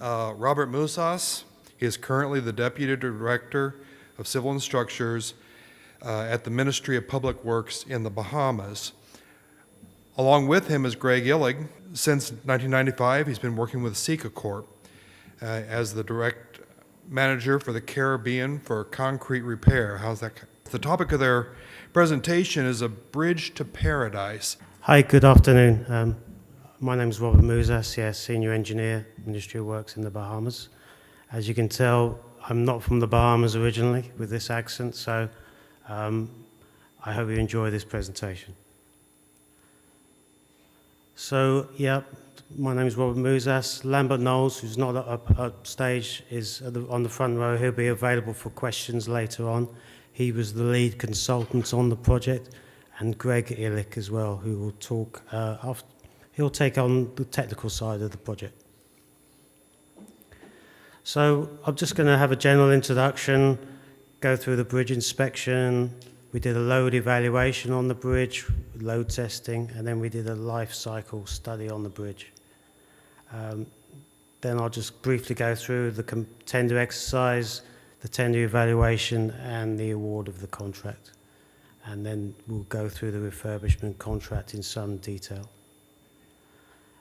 Robert Mouzas. He is currently the Deputy Director of Civil and Structures at the Ministry of Public Works in the Bahamas. Along with him is Greg Illig. Since 1995, he's been working with Sika Corp as the direct manager for the Caribbean for concrete repair. How's that? The topic of their presentation is a bridge to paradise. Hi, good afternoon. My name is Robert Mouzas, Senior Engineer, Ministry of Works in the Bahamas. As you can tell, I'm not from the Bahamas originally with this accent, so I hope you enjoy this presentation. So, my name is Robert Mouzas. Lambert Knowles, who's not up stage, is on the front row. He'll be available for questions later on. He was the lead consultant on the project, and Greg Illig as well, who will talk after. He'll take on the technical side of the project. So I'm just going to have a general introduction, go through the bridge inspection. We did a load evaluation on the bridge, load testing, and then we did a life cycle study on the bridge. Then I'll just briefly go through the tender exercise, the tender evaluation, and the award of the contract. And then we'll go through the refurbishment contract in some detail.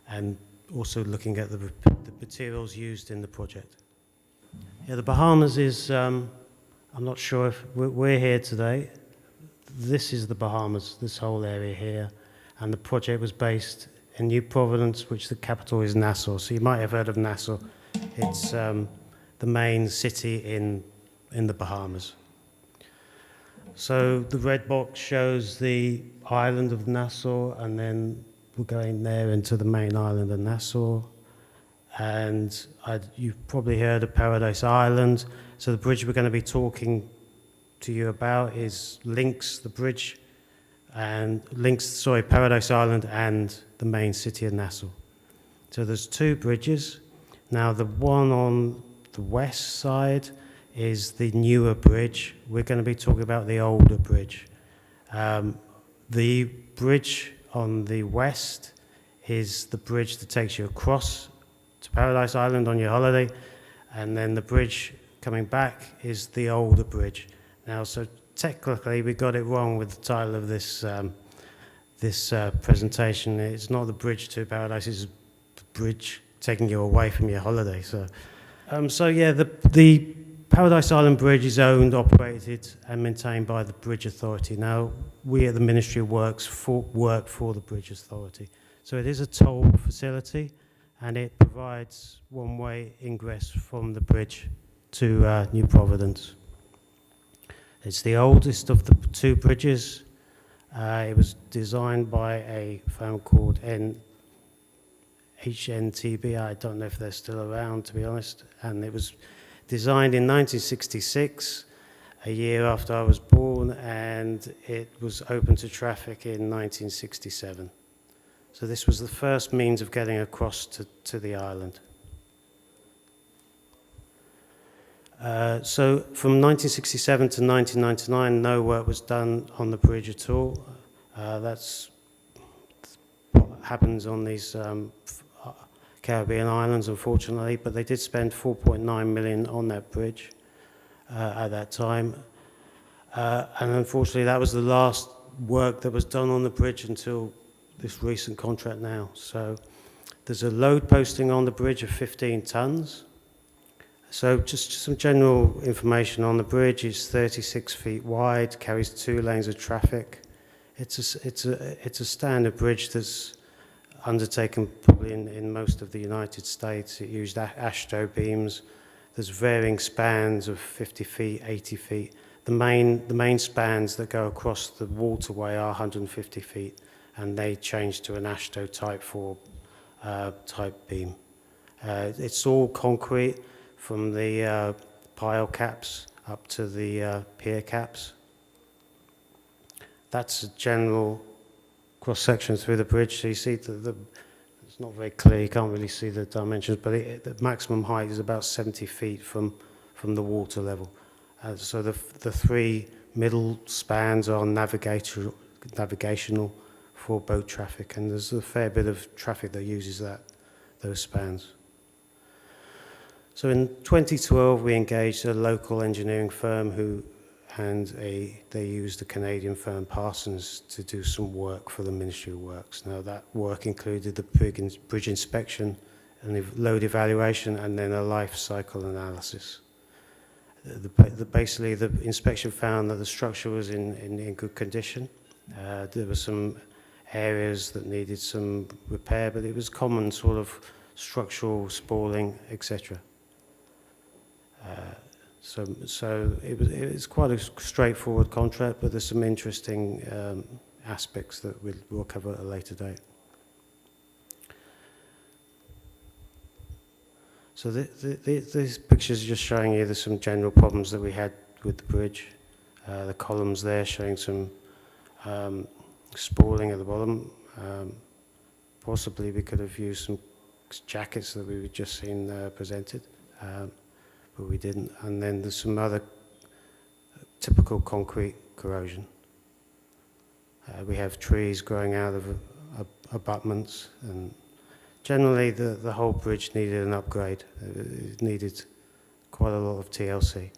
And also looking at the materials used in the project. The Bahamas is, I'm not sure if we're here today. This is the Bahamas, this whole area here. And the project was based in New Providence, which the capital is Nassau. So you might have heard of Nassau. It's the main city in the Bahamas. So the red box shows the island of Nassau, and then we're going there into the main island of Nassau. And you've probably heard of Paradise Island. So the bridge we're going to be talking to you about is links Paradise Island and the main city of Nassau. So there's two bridges. Now the one on the west side is the newer bridge. We're going to be talking about the older bridge. The bridge on the west is the bridge that takes you across to Paradise Island on your holiday, and then the bridge coming back is the older bridge. Now, so technically we got it wrong with the title of this presentation. It's not the bridge to Paradise, it's the bridge taking you away from your holiday. So, the Paradise Island Bridge is owned, operated, and maintained by the Bridge Authority. Now, we at the Ministry of Works work for the Bridge Authority. So it is a toll facility, and it provides one-way ingress from the bridge to New Providence. It's the oldest of the two bridges. It was designed by a firm called HNTB. I don't know if they're still around, to be honest. And it was designed in 1966, a year after I was born, and it was open to traffic in 1967. So this was the first means of getting across to the island. So from 1967 to 1999, no work was done on the bridge at all. That's what happens on these Caribbean islands, unfortunately, but they did spend $4.9 million on that bridge at that time. And unfortunately, that was the last work that was done on the bridge until this recent contract now. So there's a load posting on the bridge of 15 tons. So just some general information on the bridge. It's 36 feet wide, carries 2 lanes of traffic. It's a standard bridge that's undertaken probably in most of the United States. It used ASHTO beams. There's varying spans of 50 feet, 80 feet. The main spans that go across the waterway are 150 feet, and they change to an ASHTO Type 4 type beam. It's all concrete from the pile caps up to the pier caps. That's a general cross-section through the bridge. So you see it's not very clear, you can't really see the dimensions, but the maximum height is about 70 feet from the water level. So the 3 middle spans are navigational for boat traffic, and there's a fair bit of traffic that uses those spans. So in 2012, we engaged a local engineering firm they used the Canadian firm Parsons to do some work for the Ministry of Works. Now that work included the bridge inspection and the load evaluation and then a life cycle analysis. Basically, the inspection found that the structure was in good condition. There were some areas that needed some repair, but it was common sort of structural spalling, etc. So it was quite a straightforward contract, but there's some interesting aspects that we'll cover at a later date. So these pictures are just showing you there's some general problems that we had with the bridge. The columns there showing some spalling at the bottom. Possibly we could have used some jackets that we've just seen presented. But we didn't. And then there's some other typical concrete corrosion. We have trees growing out of abutments, and generally the whole bridge needed an upgrade. It needed quite a lot of TLC.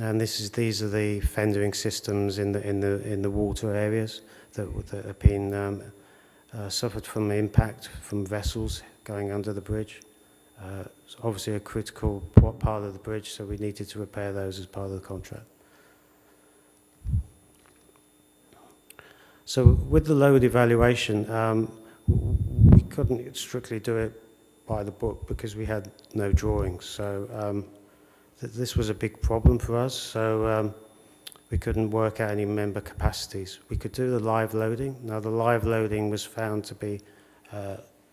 And these are the fendering systems in the water areas that have been suffered from impact from vessels going under the bridge. It's obviously a critical part of the bridge, so we needed to repair those as part of the contract. So with the load evaluation, we couldn't strictly do it by the book because we had no drawings. So this was a big problem for us. So we couldn't work out any member capacities. We could do the live loading. Now the live loading was found to be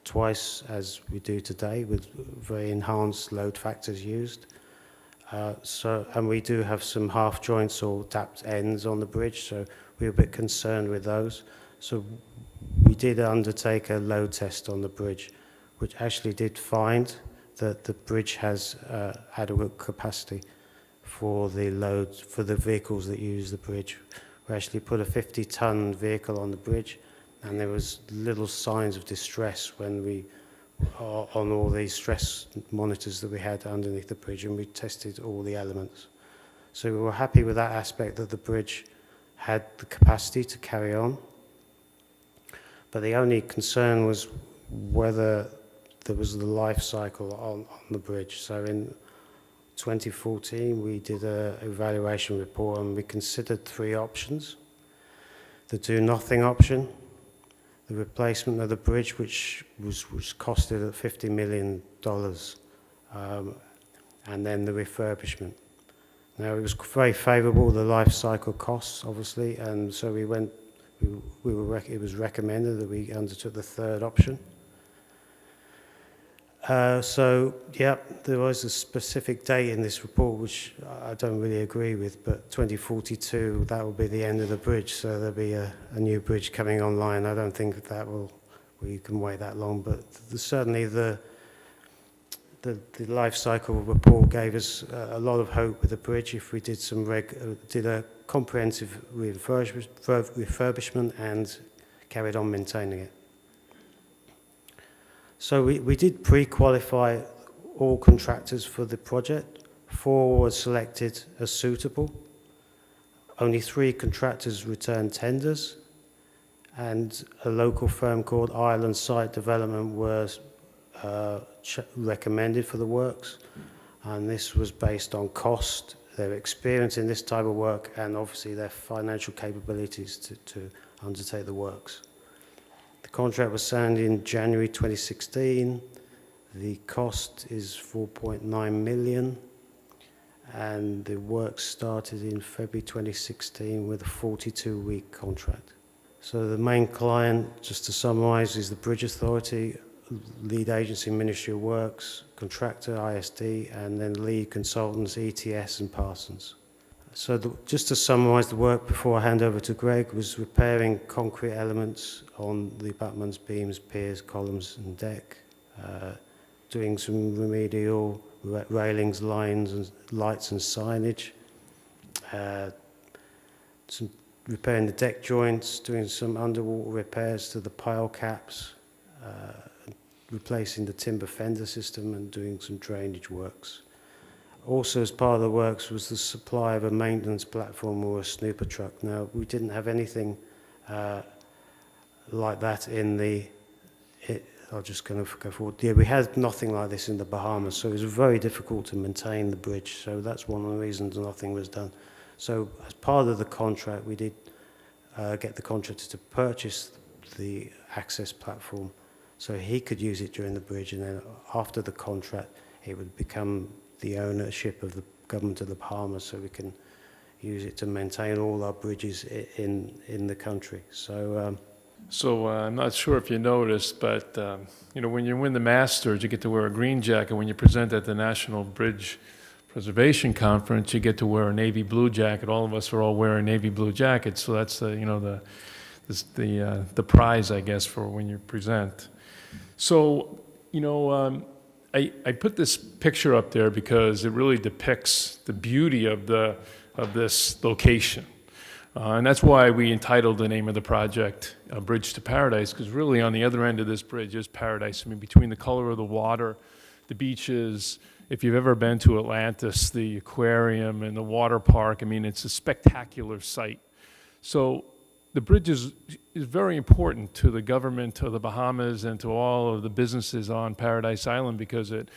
twice as we do today, with very enhanced load factors used. And we do have some half joints or tapped ends on the bridge, so we were a bit concerned with those. So we did undertake a load test on the bridge, which actually did find that the bridge has adequate capacity for the loads, for the vehicles that use the bridge. We actually put a 50-ton vehicle on the bridge, and there was little signs of distress when we, on all these stress monitors that we had underneath the bridge, and we tested all the elements. So we were happy with that aspect, that the bridge had the capacity to carry on. But the only concern was whether there was the life cycle on the bridge. So in 2014, we did an evaluation report, and we considered 3 options. The do nothing option, the replacement of the bridge, which was costed at $50 million, and then the refurbishment. Now, it was very favourable, the life cycle costs, obviously, and so it was recommended that we undertook the 3rd option. So, yeah, there was a specific date in this report, which I don't really agree with, but 2042, that will be the end of the bridge, so there'll be a new bridge coming online. I don't think we can wait that long, but certainly the life cycle report gave us a lot of hope with the bridge if we did did a comprehensive refurbishment and carried on maintaining it. So we did pre-qualify all contractors for the project. 4 were selected as suitable. Only 3 contractors returned tenders, and a local firm called Ireland Site Development was recommended for the works, and this was based on cost, their experience in this type of work, and obviously their financial capabilities to undertake the works. The contract was signed in January 2016. The cost is $4.9 million, and the work started in February 2016 with a 42-week contract. So the main client, just to summarise, is the Bridge Authority, lead agency Ministry of Works, contractor ISD, and then lead consultants ETS and Parsons. So just to summarise the work before I hand over to Greg, was repairing concrete elements on the abutments, beams, piers, columns and deck, doing some remedial railings, lines and lights and signage, repairing the deck joints, doing some underwater repairs to the pile caps, replacing the timber fender system and doing some drainage works. Also, as part of the works was the supply of a maintenance platform or a snooper truck. Now, we didn't have anything like that in the... I'm just going to go forward. Yeah, we had nothing like this in the Bahamas, so it was very difficult to maintain the bridge. So that's one of the reasons nothing was done. So as part of the contract, we did get the contractor to purchase the access platform so he could use it during the bridge, and then after the contract, it would become the ownership of the government of the Bahamas, so we can use it to maintain all our bridges in the country. So. So I'm not sure if you noticed, but when you win the Masters, you get to wear a green jacket. When you present at the National Bridge Preservation Conference, you get to wear a navy blue jacket. All of us are all wearing navy blue jackets, so that's the prize, I guess, for when you present. So I put this picture up there because it really depicts the beauty of this location. And that's why we entitled the name of the project Bridge to Paradise, because really on the other end of this bridge is paradise. I mean, between the color of the water, the beaches, if you've ever been to Atlantis, the aquarium and the water park, I mean, it's a spectacular sight. So the bridge is very important to the government of the Bahamas and to all of the businesses on Paradise Island, because it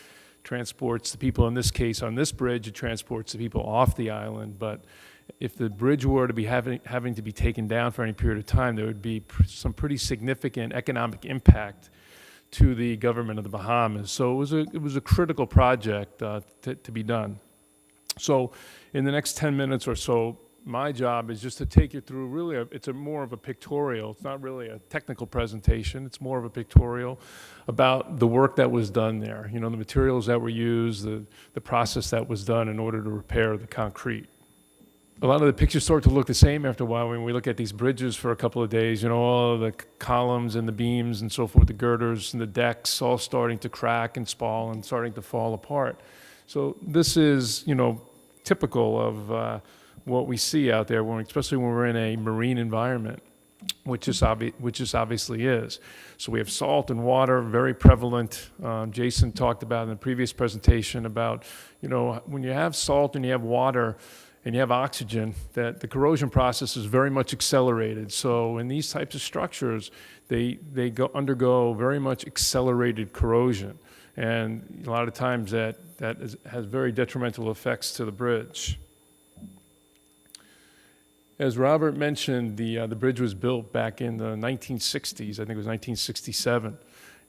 transports the people, in this case on this bridge, it transports the people off the island. But if the bridge were to be having to be taken down for any period of time, there would be some pretty significant economic impact to the government of the Bahamas. So it was a critical project to be done. So in the next 10 minutes or so, my job is just to take you through really, it's more of a pictorial. It's not really a technical presentation. It's more of a pictorial about the work that was done there. The materials that were used, the process that was done in order to repair the concrete. A lot of the pictures start to look the same after a while when we look at these bridges for a couple of days. All of the columns and the beams and so forth, the girders and the decks all starting to crack and spall and starting to fall apart. So this is, typical of what we see out there, especially when we're in a marine environment, which this obviously is. So we have salt and water, very prevalent. Jason talked about in the previous presentation about, when you have salt and you have water, and you have oxygen, that the corrosion process is very much accelerated. So in these types of structures, they undergo very much accelerated corrosion. And a lot of times that has very detrimental effects to the bridge. As Robert mentioned, the bridge was built back in the 1960s. I think it was 1967.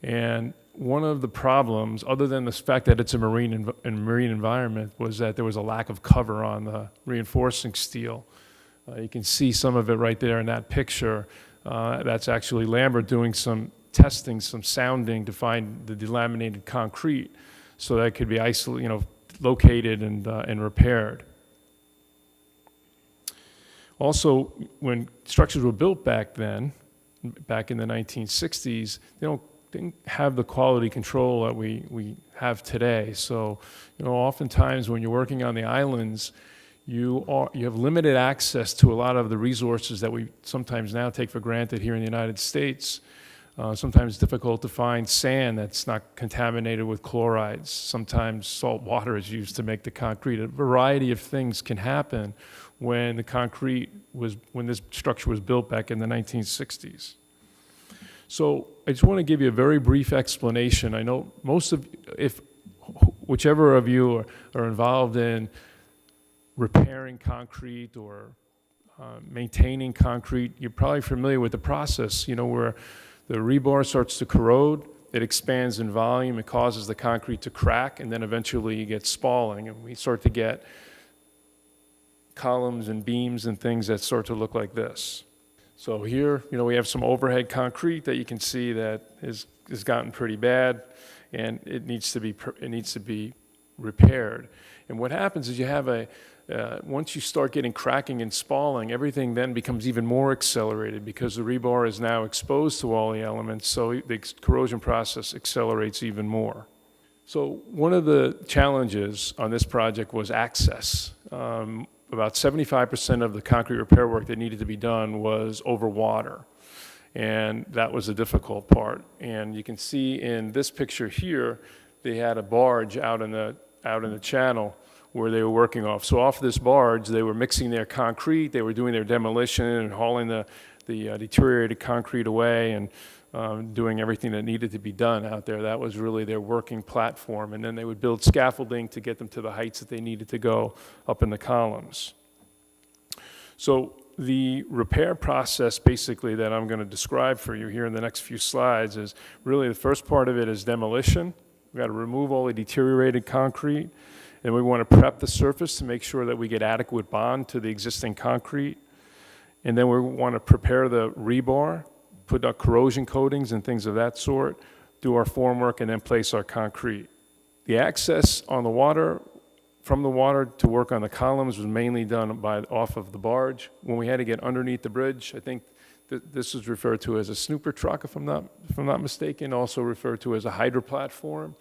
And one of the problems, other than the fact that it's a marine environment, was that there was a lack of cover on the reinforcing steel. You can see some of it right there in that picture. That's actually Lambert doing some testing, some sounding to find the delaminated concrete so that it could be located and repaired. Also, when structures were built back then, back in the 1960s, they didn't have the quality control that we have today. So, oftentimes when you're working on the islands, you have limited access to a lot of the resources that we sometimes now take for granted here in the United States. Sometimes it's difficult to find sand that's not contaminated with chlorides. Sometimes salt water is used to make the concrete. A variety of things can happen when when this structure was built back in the 1960s. So I just want to give you a very brief explanation. I know whichever of you are involved in repairing concrete or maintaining concrete, you're probably familiar with the process, where the rebar starts to corrode, it expands in volume, it causes the concrete to crack, and then eventually you get spalling, and we start to get columns and beams and things that start to look like this. So here, we have some overhead concrete that you can see that has gotten pretty bad, and it needs to be repaired. And what happens is you have once you start getting cracking and spalling, everything then becomes even more accelerated because the rebar is now exposed to all the elements, so the corrosion process accelerates even more. So one of the challenges on this project was access. About 75% of the concrete repair work that needed to be done was over water. and that was the difficult part. And you can see in this picture here, they had a barge out in the channel where they were working off. So off this barge, they were mixing their concrete, they were doing their demolition and hauling the deteriorated concrete away, and doing everything that needed to be done out there. That was really their working platform. And then they would build scaffolding to get them to the heights that they needed to go up in the columns. So the repair process basically that I'm going to describe for you here in the next few slides is really the first part of it is demolition. We've got to remove all the deteriorated concrete, and we want to prep the surface to make sure that we get adequate bond to the existing concrete. And then we want to prepare the rebar, put up corrosion coatings and things of that sort, do our formwork, and then place our concrete. The access on the water, from the water to work on the columns was mainly done off of the barge. When we had to get underneath the bridge, I think this is referred to as a snooper truck, if I'm not mistaken, also referred to as a hydro platform.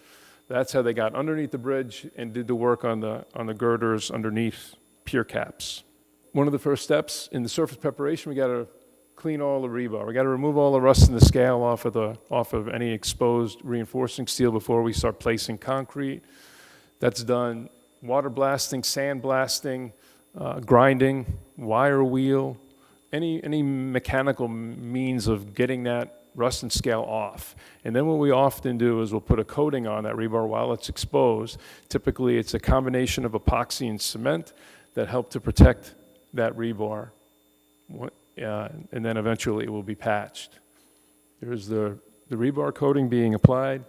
That's how they got underneath the bridge and did the work on the girders underneath pier caps. One of the first steps in the surface preparation, we got to clean all the rebar. We got to remove all the rust in the scale off of any exposed reinforcing steel before we start placing concrete. That's done water blasting, sand blasting, grinding, wire wheel, any mechanical means of getting that rust and scale off. And then what we often do is we'll put a coating on that rebar while it's exposed. Typically it's a combination of epoxy and cement that help to protect that rebar. And then eventually it will be patched. There's the rebar coating being applied,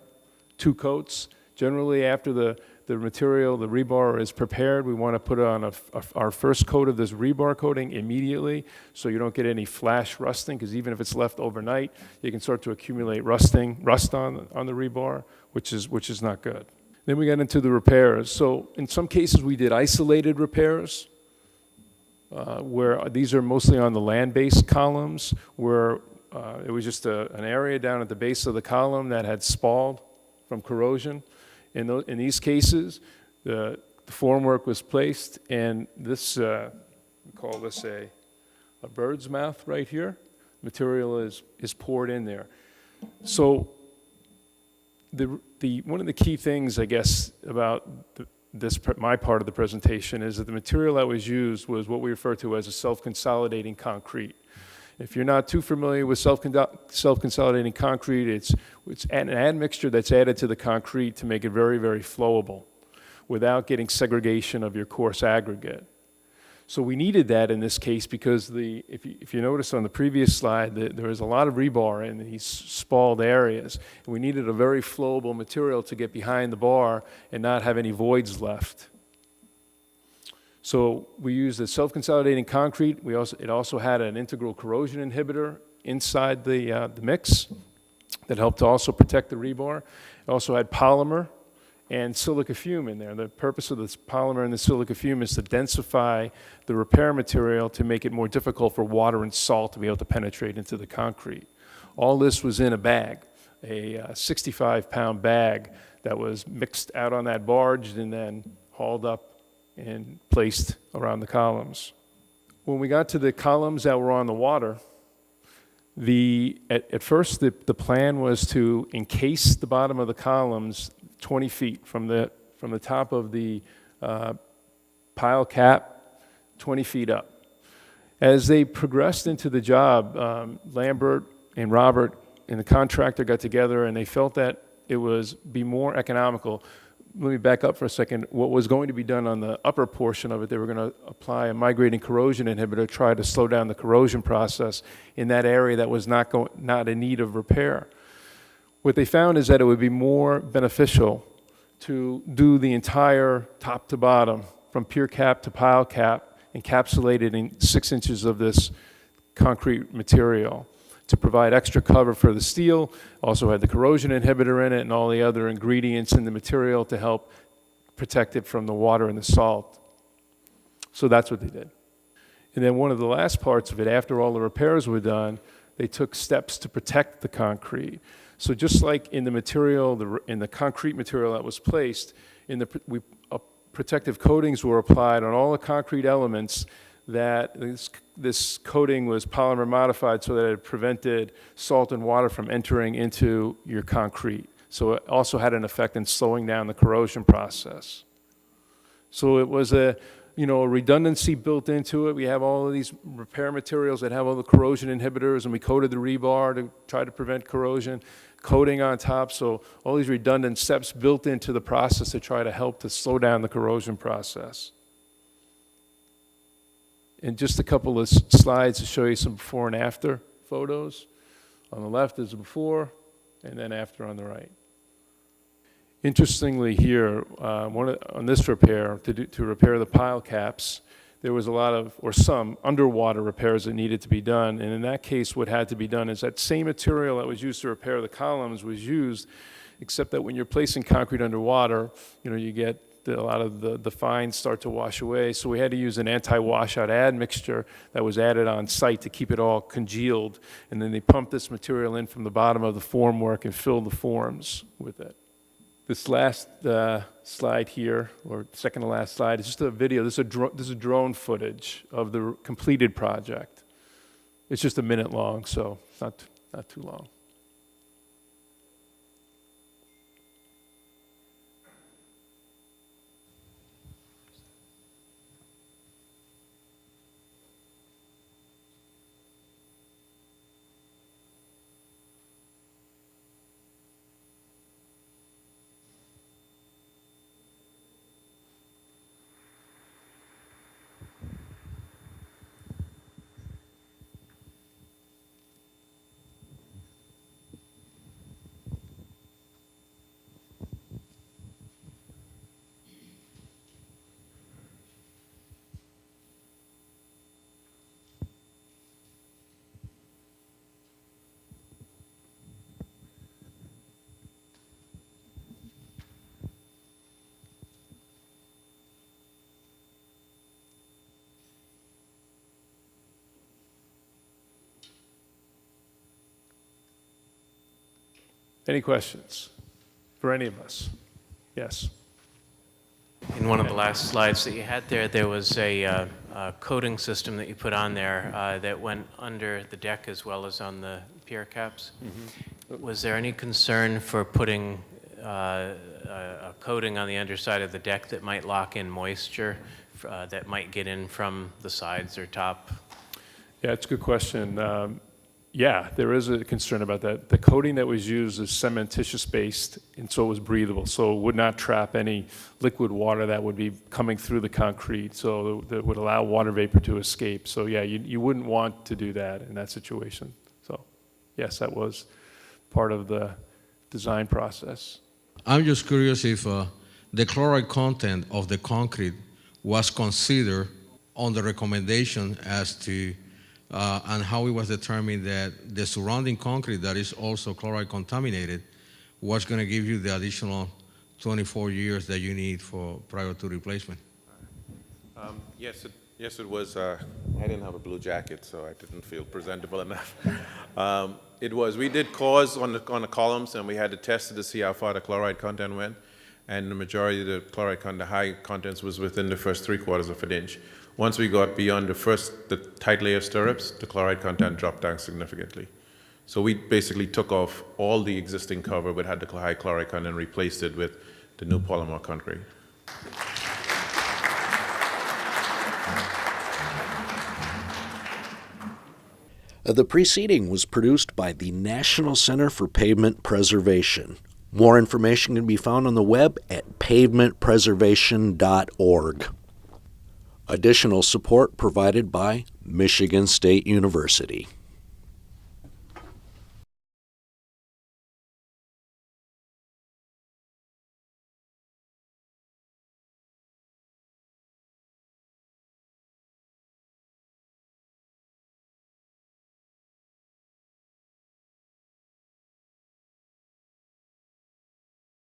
2 coats. Generally after the material, the rebar is prepared, we want to put on our first coat of this rebar coating immediately so you don't get any flash rusting, because even if it's left overnight, you can start to accumulate rust on the rebar, which is not good. Then we got into the repairs. So in some cases we did isolated repairs, where these are mostly on the land-based columns, where it was just an area down at the base of the column that had spalled from corrosion. In these cases, the formwork was placed, and this, we call this a bird's mouth right here. Material is poured in there. So one of the key things, I guess, about my part of the presentation is that the material that was used was what we refer to as a self-consolidating concrete. If you're not too familiar with self-consolidating concrete, it's an admixture that's added to the concrete to make it very, very flowable without getting segregation of your coarse aggregate. So we needed that in this case because if you notice on the previous slide, there was a lot of rebar in these spalled areas. And we needed a very flowable material to get behind the bar and not have any voids left. So we used a self-consolidating concrete. It also had an integral corrosion inhibitor inside the mix that helped to also protect the rebar. It also had polymer and silica fume in there. The purpose of this polymer and the silica fume is to densify the repair material to make it more difficult for water and salt to be able to penetrate into the concrete. All this was in a bag, a 65-pound bag that was mixed out on that barge and then hauled up and placed around the columns. When we got to the columns that were on the water, at first the plan was to encase the bottom of the columns 20 feet from the top of the pile cap, 20 feet up. As they progressed into the job, Lambert and Robert and the contractor got together and they felt that it was be more economical. Let me back up for a second. What was going to be done on the upper portion of it, they were going to apply a migrating corrosion inhibitor, try to slow down the corrosion process in that area that was not in need of repair. What they found is that it would be more beneficial to do the entire top to bottom, from pier cap to pile cap, encapsulated in 6 inches of this concrete material, to provide extra cover for the steel. Also had the corrosion inhibitor in it and all the other ingredients in the material to help protect it from the water and the salt. So that's what they did. And then one of the last parts of it, after all the repairs were done, they took steps to protect the concrete. So just like in the material, in the concrete material that was placed, protective coatings were applied on all the concrete elements that this coating was polymer modified so that it prevented salt and water from entering into your concrete. So it also had an effect in slowing down the corrosion process. So it was a redundancy built into it. We have all of these repair materials that have all the corrosion inhibitors, and we coated the rebar to try to prevent corrosion, coating on top. So all these redundant steps built into the process to try to help to slow down the corrosion process. And just a couple of slides to show you some before and after photos. On the left is the before, and then after on the right. Interestingly here, on this repair, to repair the pile caps, there was a lot of, or some, underwater repairs that needed to be done. And in that case, what had to be done is that same material that was used to repair the columns was used, except that when you're placing concrete underwater, you get a lot of the fines start to wash away. So we had to use an anti-washout admixture that was added on site to keep it all congealed. And then they pumped this material in from the bottom of the formwork and filled the forms with it. This last slide here, or second to last slide, is just a video. This is drone footage of the completed project. It's just a minute long, so not too long. Any questions for any of us? Yes. In one of the last slides that you had there, there was a coating system that you put on there that went under the deck as well as on the pier caps. Mm-hmm. Was there any concern for putting a coating on the underside of the deck that might lock in moisture that might get in from the sides or top? Yeah, it's a good question. Yeah, there is a concern about that. The coating that was used is cementitious-based, and so it was breathable, so it would not trap any liquid water that would be coming through the concrete, so that would allow water vapor to escape. So yeah, you wouldn't want to do that in that situation. So yes, that was part of the design process. I'm just curious if the chloride content of the concrete was considered on the recommendation as to and how it was determined that the surrounding concrete that is also chloride contaminated was going to give you the additional 24 years that you need for prior to replacement. Yes, it was. I didn't have a blue jacket, so I didn't feel presentable enough. It was. We did cores on the columns, and we had to test it to see how far the chloride content went. And the majority of the chloride content, high contents, was within the first 3/4 of an inch. Once we got beyond the tight layer stirrups, the chloride content dropped down significantly. So we basically took off all the existing cover but had the high chloride content and replaced it with the new polymer concrete. The preceding was produced by the National Center for Pavement Preservation. More information can be found on the web at pavementpreservation.org. Additional support provided by Michigan State University.